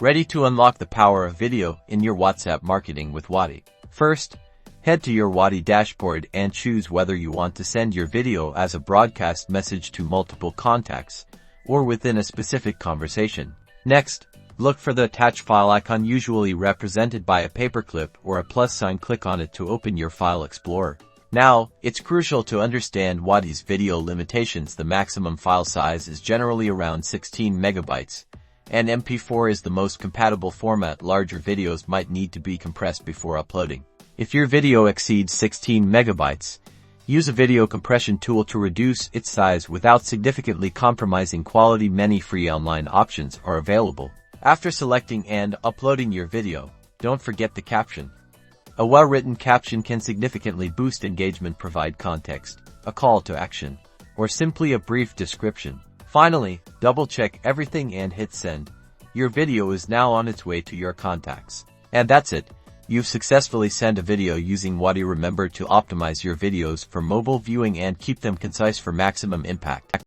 Ready to unlock the power of video in your WhatsApp marketing with Wati. First, head to your Wati dashboard and choose whether you want to send your video as a broadcast message to multiple contacts or within a specific conversation. Next, look for the attached file icon, usually represented by a paperclip or a plus sign. Click on it to open your file explorer. Now, it's crucial to understand Wati's video limitations. The maximum file size is generally around 16 megabytes. And MP4 is the most compatible format. Larger videos might need to be compressed before uploading. If your video exceeds 16 megabytes, use a video compression tool to reduce its size without significantly compromising quality. Many free online options are available. After selecting and uploading your video, don't forget the caption. A well-written caption can significantly boost engagement. Provide context, a call to action, or simply a brief description. Finally, double-check everything and hit send. Your video is now on its way to your contacts. And that's it. You've successfully sent a video using Wati. Remember to optimize your videos for mobile viewing and keep them concise for maximum impact.